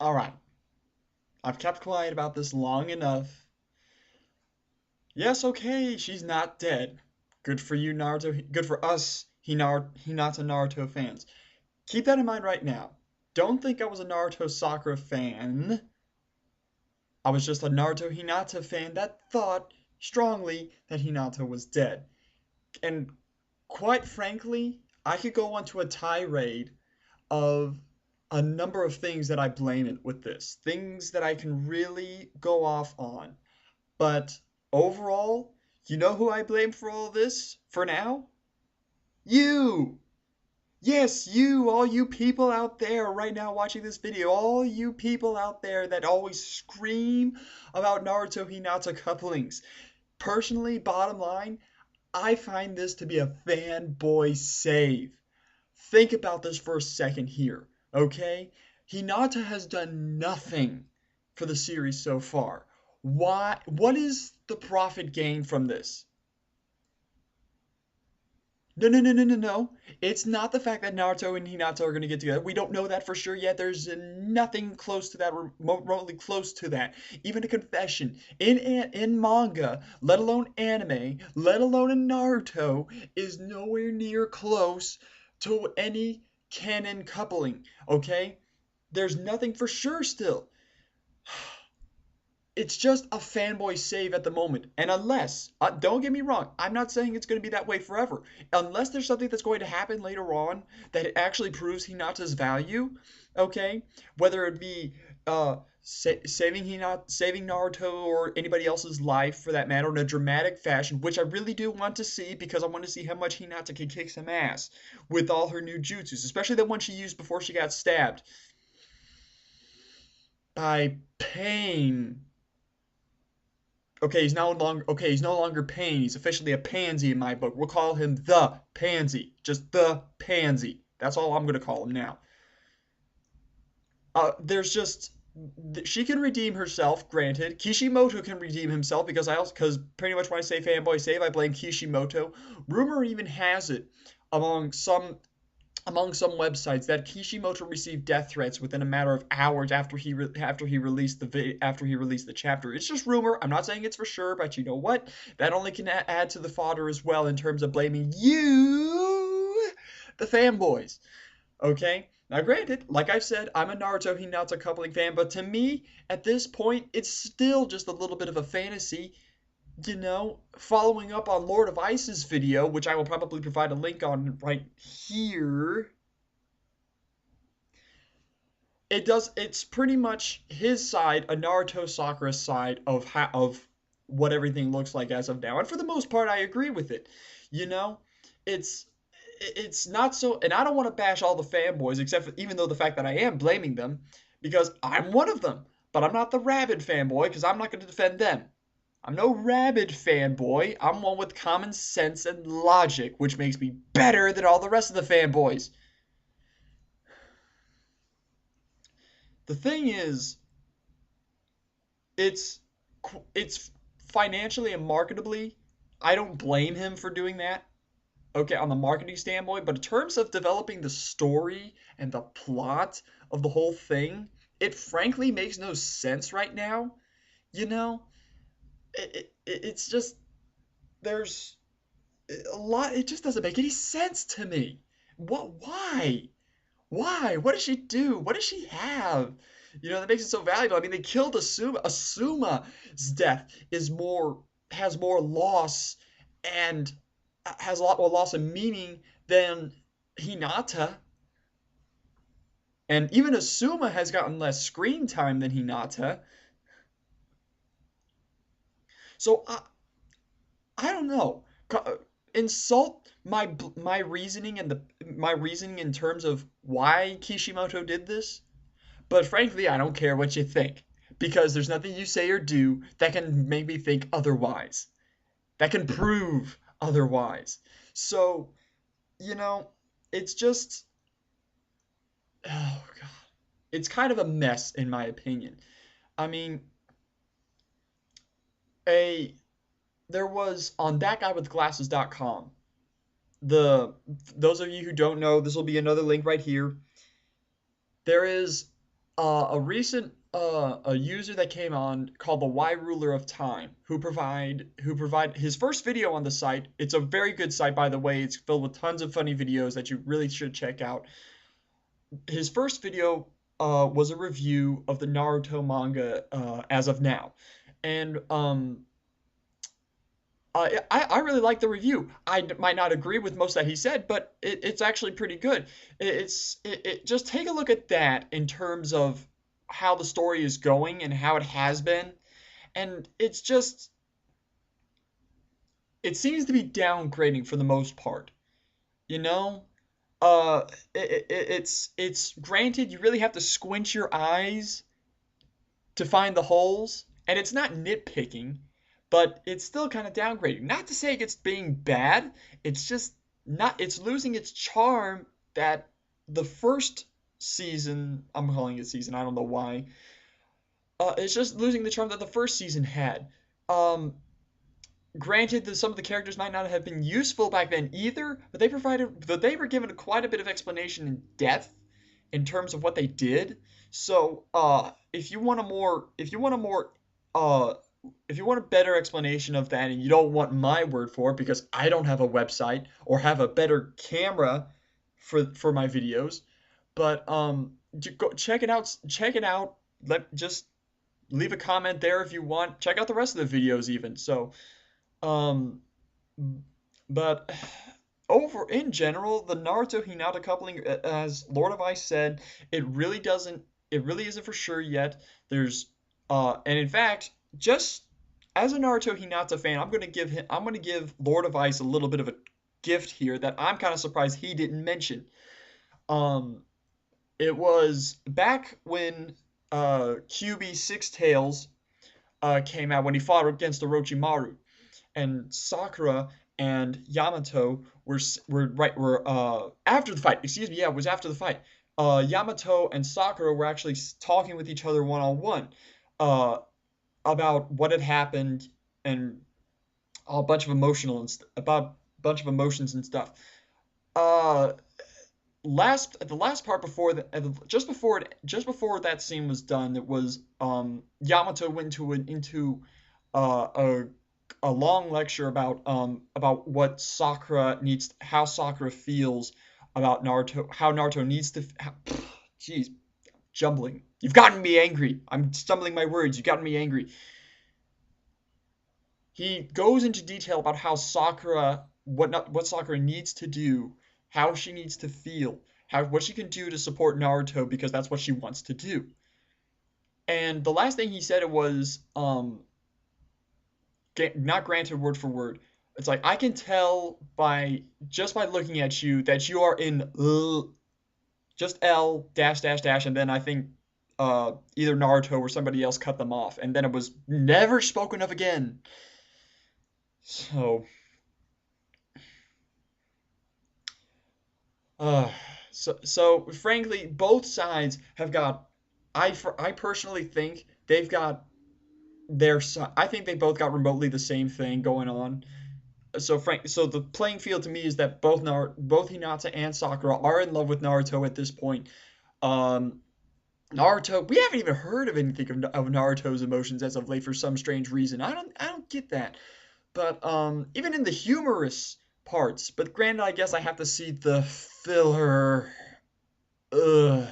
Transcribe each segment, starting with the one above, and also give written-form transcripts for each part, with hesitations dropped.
Alright, I've kept quiet about this long enough. Yes, okay, she's not dead. Good for you, Naruto. Good for us, Hinata Naruto fans. Keep that in mind right now. Don't think I was a Naruto Sakura fan. I was just a Naruto Hinata fan that thought strongly that Hinata was dead. And quite frankly, I could go onto a tirade of a number of things that I blame it with this. Things that I can really go off on. But overall, you know who I blame for all this for now? You! Yes, you, all you people out there right now watching this video, all you people out there that always scream about Naruto Hinata couplings. Personally, bottom line, I find this to be a fanboy save. Think about this for a second here, okay? Hinata has done nothing for the series so far. Why? What is the profit gained from this? No, no, no, no, no, no. It's not the fact that Naruto and Hinata are going to get together. We don't know that for sure yet. There's nothing close to that, remotely close to that. Even a confession in manga, let alone anime, let alone in Naruto, is nowhere near close to any canon coupling. Okay, there's nothing for sure still. It's just a fanboy save at the moment. And unless, don't get me wrong, I'm not saying it's going to be that way forever. Unless there's something that's going to happen later on that actually proves Hinata's value, okay? Whether it be saving Naruto or anybody else's life for that matter in a dramatic fashion, which I really do want to see because I want to see how much Hinata can kick some ass with all her new jutsus, especially the one she used before she got stabbed by Pain. He's no longer Pain. He's officially a pansy in my book. We'll call him the Pansy. Just the Pansy. That's all I'm gonna call him now. There's just she can redeem herself, granted. Kishimoto can redeem himself because pretty much when I say fanboy save, I blame Kishimoto. Rumor even has it among some websites that Kishimoto received death threats within a matter of hours after he released the chapter. It's just rumor. I'm not saying it's for sure, but you know what? That only can add to the fodder as well in terms of blaming you, the fanboys. Okay. Now, granted, like I've said, I'm a Naruto Hinata coupling fan, but to me, at this point, it's still just a little bit of a fantasy. Following up on Lord of Ice's video, which I will probably provide a link on right here, it's pretty much his side, a Naruto Sakura side of what everything looks like as of now. And for the most part, I agree with it. You know, it's it's not so, and I don't want to bash all the fanboys, even though the fact that I am blaming them, because I'm one of them. But I'm not the rabid fanboy, because I'm not going to defend them. I'm no rabid fanboy. I'm one with common sense and logic, which makes me better than all the rest of the fanboys. The thing is, it's it's financially and marketably, I don't blame him for doing that. Okay, on the marketing standpoint, but in terms of developing the story and the plot of the whole thing, it frankly makes no sense right now. You know, it's just there's a lot. It just doesn't make any sense to me. What? Why? Why? What does she do? What does she have? That makes it so valuable. I mean, they killed Asuma. Asuma's death has more loss and has a lot more loss of meaning than Hinata. And even Asuma has gotten less screen time than Hinata. So I don't know. Insult my reasoning and my reasoning in terms of why Kishimoto did this, but frankly, I don't care what you think because there's nothing you say or do that can make me think otherwise. That can prove otherwise. So, you know, it's just oh god. It's kind of a mess in my opinion. I mean, a there was on thatguywithglasses.com. The those of you who don't know, this will be another link right here. There is a recent a user that came on called the Y Ruler of Time, who provide his first video on the site. It's a very good site, by the way. It's filled with tons of funny videos that you really should check out. His first video was a review of the Naruto manga as of now, and I really like the review. Might not agree with most that he said, but it's actually pretty good. Just take a look at that in terms of how the story is going and how it has been, and it seems to be downgrading for the most part. You know, it's granted you really have to squint your eyes to find the holes, and it's not nitpicking, but it's still kind of downgrading. Not to say it's being bad, it's just not, it's losing its charm that the first season, I'm calling it season, I don't know why, it's just losing the charm that the first season had. Um, Granted that some of the characters might not have been useful back then either, but they were given quite a bit of explanation in depth in terms of what they did. So, uh, if you want a better explanation of that, and you don't want my word for it because I don't have a website or have a better camera for my videos, but go check it out. Check it out. Just leave a comment there if you want. Check out the rest of the videos even. So, um, but over in general, the Naruto Hinata coupling, as Lord of Ice said, it really isn't for sure yet. And in fact, just as a Naruto Hinata fan, I'm gonna give Lord of Ice a little bit of a gift here that I'm kind of surprised he didn't mention. Um, it was back when QB Six Tails came out when he fought against Orochimaru, and Sakura and Yamato were after the fight. Excuse me, yeah, it was after the fight. Yamato and Sakura were actually talking with each other one on one about what had happened and about a bunch of emotions and stuff. Uh, the last part before just before that scene was done, it was Yamato went into a long lecture about what Sakura needs, how Sakura feels about Naruto, how Naruto needs to. Jeez, jumbling. You've gotten me angry. I'm stumbling my words. You've gotten me angry. He goes into detail about how what Sakura needs to do, how she needs to feel, what she can do to support Naruto because that's what she wants to do. And the last thing he said it was not granted word for word. It's like I can tell by looking at you that you are in just L dash dash dash, and then I think either Naruto or somebody else cut them off, and then it was never spoken of again. So, uh, so frankly, both sides have got. I personally think they've got I think they both got remotely the same thing going on. So the playing field to me is that both Hinata and Sakura are in love with Naruto at this point. Um, Naruto, we haven't even heard of anything of Naruto's emotions as of late for some strange reason. I don't get that. But even in the humorous parts, but granted, I guess I have to see the filler, ugh,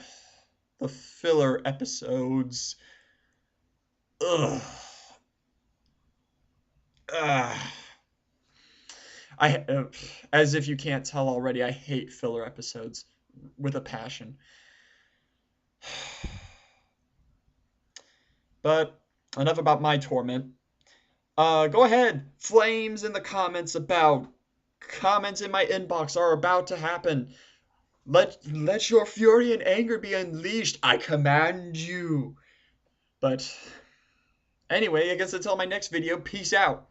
the filler episodes, ugh, ugh. I as if you can't tell already, I hate filler episodes with a passion. But enough about my torment. Go ahead, flames in the comments about comments in my inbox are about to happen. Let your fury and anger be unleashed. I command you. But anyway, I guess until my next video, peace out.